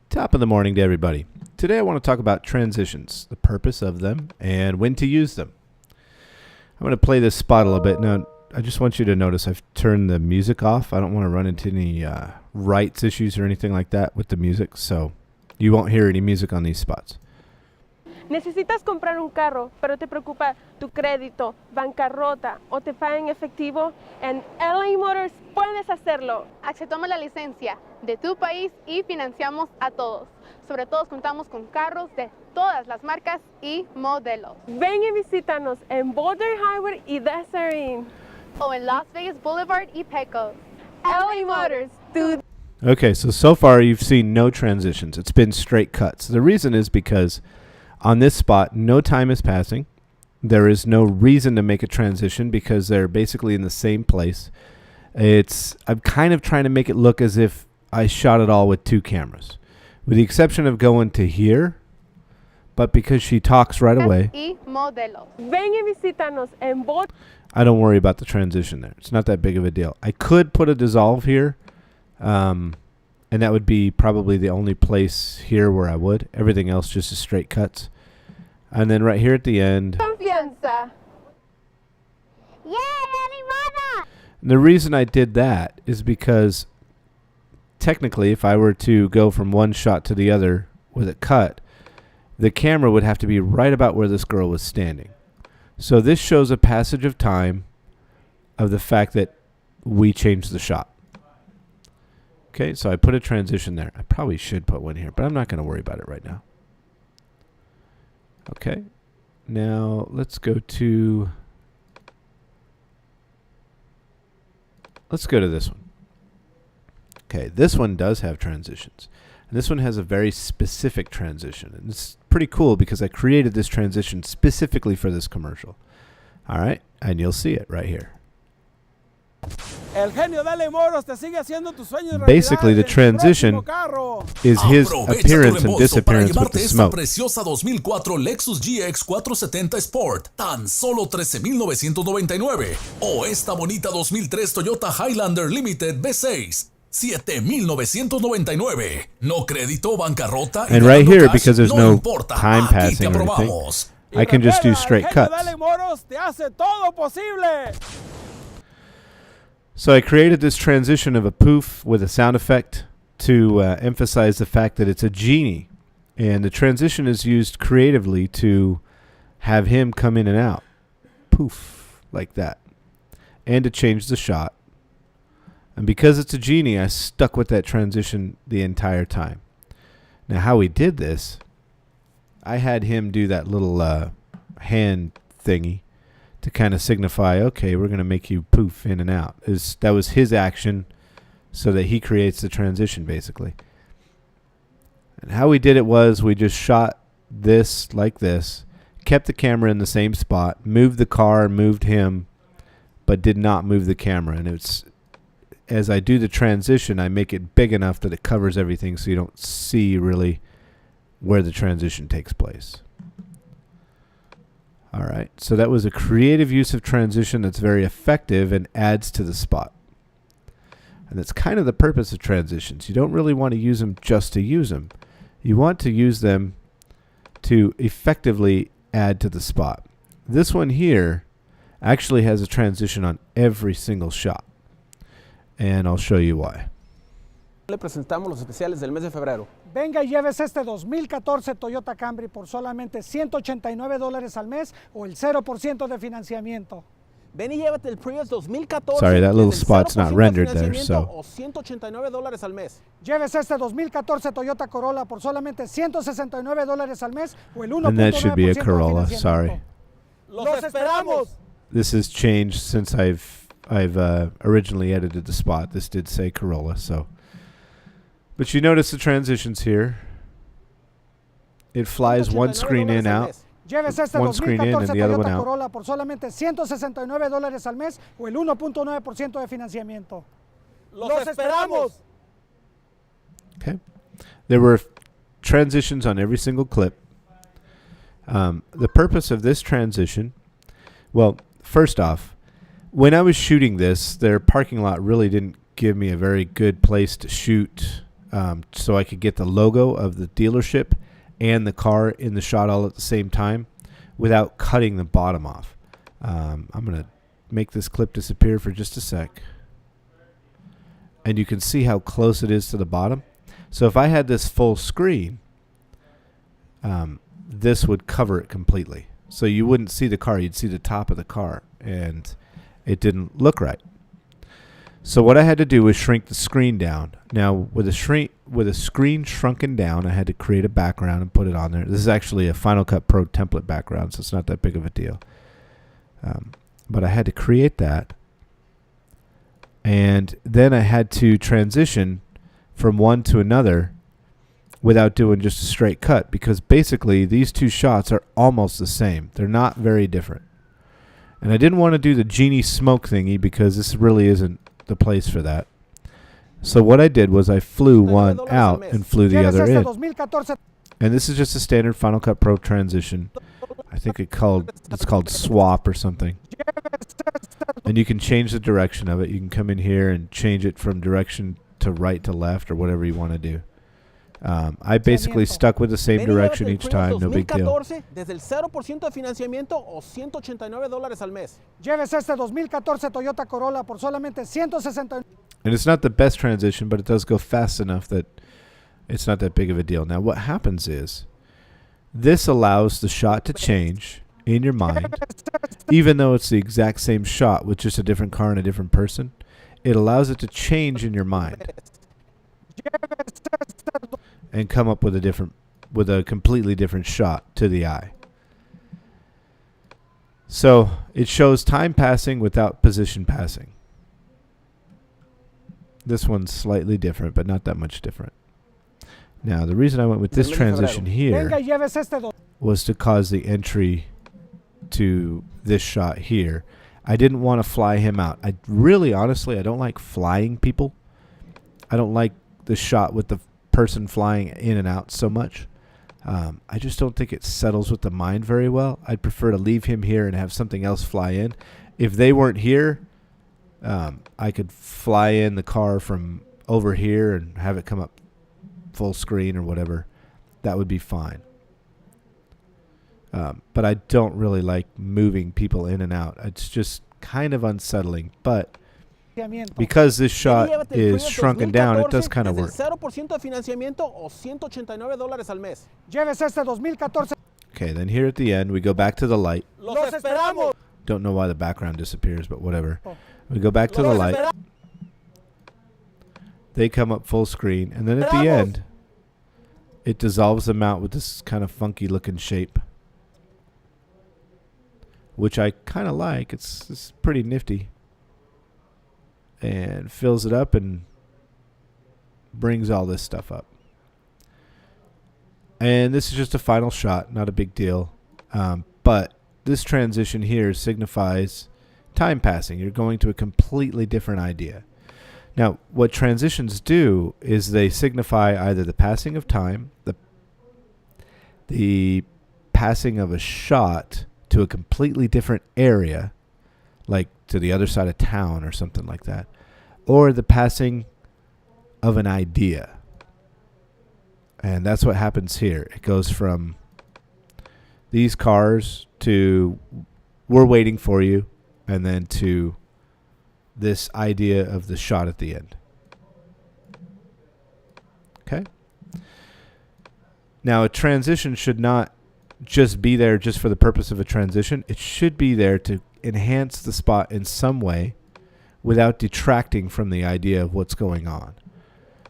Top of the morning to everybody. Today I want to talk about transitions, the purpose of them, and when to use them. I'm going to play this spot a little bit. Now, I just want you to notice I've turned the music off. I don't want to run into any rights issues or anything like that with the music, so you won't hear any music on these spots. Necesitas comprar un carro, pero te preocupa tu crédito, bancarrota o te pagan en efectivo. En LA Motors puedes hacerlo. Aceptamos la licencia de tu país y financiamos a todos. Sobre todo contamos con carros de todas las marcas y modelos. Ven y visítanos en Boulder Highway y Deseret. O en Las Vegas Boulevard y Pecos. LA Motors. Okay, so far you've seen no transitions. It's been straight cuts. The reason is because on this spot, no time is passing. There is no reason to make a transition because they're basically in the same place. I'm kind of trying to make it look as if I shot it all with two cameras, with the exception of going to here. But because she talks right away, Y modelos. Ven y visítanos en Boulder. I don't worry about the transition there. It's not that big of a deal. I could put a dissolve here, and that would be probably the only place here where I would. Everything else just is straight cuts. And then right here at the end, Confianza. and the reason I did that is because technically if I were to go from one shot to the other with a cut, the camera would have to be right about where this girl was standing. So this shows a passage of time of the fact that we changed the shot. Okay, so I put a transition there. I probably should put one here, but I'm not going to worry about it right now. Okay, now let's go to this one. Okay, this one does have transitions. And this one has a very specific transition. And it's pretty cool because I created this transition specifically for this commercial. All right, and you'll see it right here. Basically, the transition is his appearance and disappearance with the smoke. Preciosa 2004 Lexus GX 470 Sport, tan solo $13,999. O esta bonita 2003 Toyota Highlander Limited V6, $7,999. No crédito, bancarrota. And right here, because there's no time passing or anything, I can just do straight cuts. So I created this transition of a poof with a sound effect to emphasize the fact that it's a genie. And the transition is used creatively to have him come in and out. Poof, like that. And to change the shot. And because it's a genie, I stuck with that transition the entire time. Now how we did this, I had him do that little hand thingy to kind of signify, okay, we're going to make you poof in and out. That was his action so that he creates the transition, basically. And how we did it was we just shot this like this, kept the camera in the same spot, moved the car, moved him, but did not move the camera. And it's as I do the transition, I make it big enough that it covers everything so you don't see really where the transition takes place. All right, so that was a creative use of transition that's very effective and adds to the spot. And that's kind of the purpose of transitions. You don't really want to use them just to use them. You want to use them to effectively add to the spot. This one here actually has a transition on every single shot. And I'll show you why. Le presentamos los especiales del mes de febrero. Venga y llévese este 2014 Toyota Camry por solamente $189 al mes o el 0% de financiamiento. Ven y llévate el Prius 2014. Sorry, that little desde el spot's 0% not rendered de there, financiamiento so. O $189 al mes. Llévese este 2014 Toyota Corolla por solamente $169 al mes o el 1.9% And that should be a de Corolla, financiamiento. sorry. Los esperamos. This has changed since I've originally edited the spot. This did say Corolla, so. But you notice the transitions here. It flies one screen in, out. Llévese este One screen in and 2014 the other one Toyota out. Corolla por solamente $169 al mes o el 1.9% de financiamiento. Los esperamos. Okay. There were transitions on every single clip. The purpose of this transition, well, first off, when I was shooting this, their parking lot really didn't give me a very good place to shoot so I could get the logo of the dealership and the car in the shot all at the same time without cutting the bottom off. I'm going to make this clip disappear for just a sec. And you can see how close it is to the bottom. So if I had this full screen, this would cover it completely. So you wouldn't see the car, you'd see the top of the car, and it didn't look right. So what I had to do was shrink the screen down. Now with a screen shrunken down, I had to create a background and put it on there. This is actually a Final Cut Pro template background, so it's not that big of a deal. But I had to create that. And then I had to transition from one to another without doing just a straight cut, because basically these two shots are almost the same. They're not very different. And I didn't want to do the genie smoke thingy because this really isn't the place for that. So what I did was I flew one out and flew the other in. And this is just a standard Final Cut Pro transition. I think it's called swap or something. And you can change the direction of it. You can come in here and change it from direction to right to left or whatever you want to do. I basically stuck with the same direction each time, no big deal. Desde el 0% de financiamiento o $189 al mes. Lleves este 2014 Toyota Corolla por solamente $169. And it's not the best transition, but it does go fast enough that it's not that big of a deal. Now what happens is this allows the shot to change in your mind, even though it's the exact same shot with just a different car and a different person. It allows it to change in your mind and come up with a completely different shot to the eye. So it shows time passing without position passing. This one's slightly different, but not that much different. Now, the reason I went with this transition here was to cause the entry to this shot here. I didn't want to fly him out. Honestly, I don't like flying people. I don't like the shot with the person flying in and out so much. I just don't think it settles with the mind very well. I'd prefer to leave him here and have something else fly in. If they weren't here, I could fly in the car from over here and have it come up full screen or whatever. That would be fine. But I don't really like moving people in and out. It's just kind of unsettling. But because this shot is shrunken down, it does kind of work. 0% de financiamiento o $189 al mes. Lleves este 2014. Okay, then here at the end, we go back to the light. Los esperamos. Don't know why the background disappears, but whatever. We go back to the light. They come up full screen. And then at the end, it dissolves them out with this kind of funky looking shape, which I kind of like. It's pretty nifty. And fills it up and brings all this stuff up. And this is just a final shot, not a big deal. But this transition here signifies time passing. You're going to a completely different idea. Now, what transitions do is they signify either the passing of time, the passing of a shot to a completely different area, like to the other side of town or something like that, or the passing of an idea. And that's what happens here. It goes from these cars to we're waiting for you, and then to this idea of the shot at the end. Okay? Now, a transition should not just be there just for the purpose of a transition. It should be there to enhance the spot in some way without detracting from the idea of what's going on.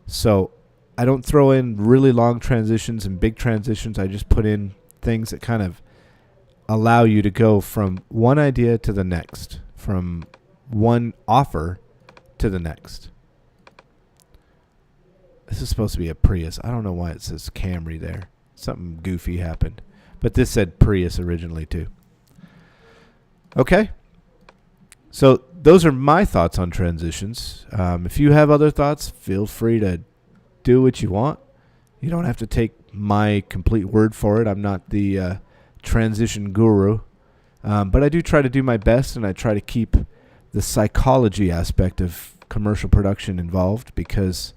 So I don't throw in really long transitions and big transitions. I just put in things that kind of allow you to go from one idea to the next, from one offer to the next. This is supposed to be a Prius. I don't know why it says Camry there. Something goofy happened. But this said Prius originally too. Okay. So those are my thoughts on transitions. If you have other thoughts, feel free to do what you want. You don't have to take my complete word for it. I'm not the transition guru. But I do try to do my best, and I try to keep the psychology aspect of commercial production involved, because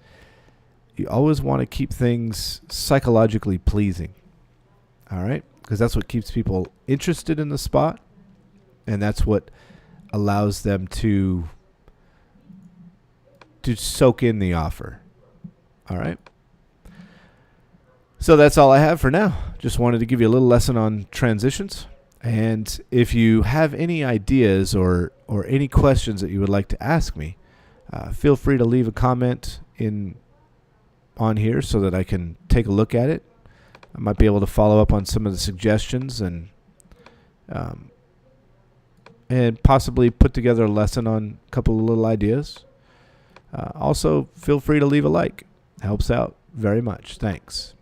you always want to keep things psychologically pleasing. All right? Because that's what keeps people interested in the spot, and that's what allows them to soak in the offer. All right? So that's all I have for now. Just wanted to give you a little lesson on transitions. And if you have any ideas or any questions that you would like to ask me, feel free to leave a comment on here so that I can take a look at it. I might be able to follow up on some of the suggestions and possibly put together a lesson on a couple of little ideas. Also, feel free to leave a like. Helps out very much. Thanks.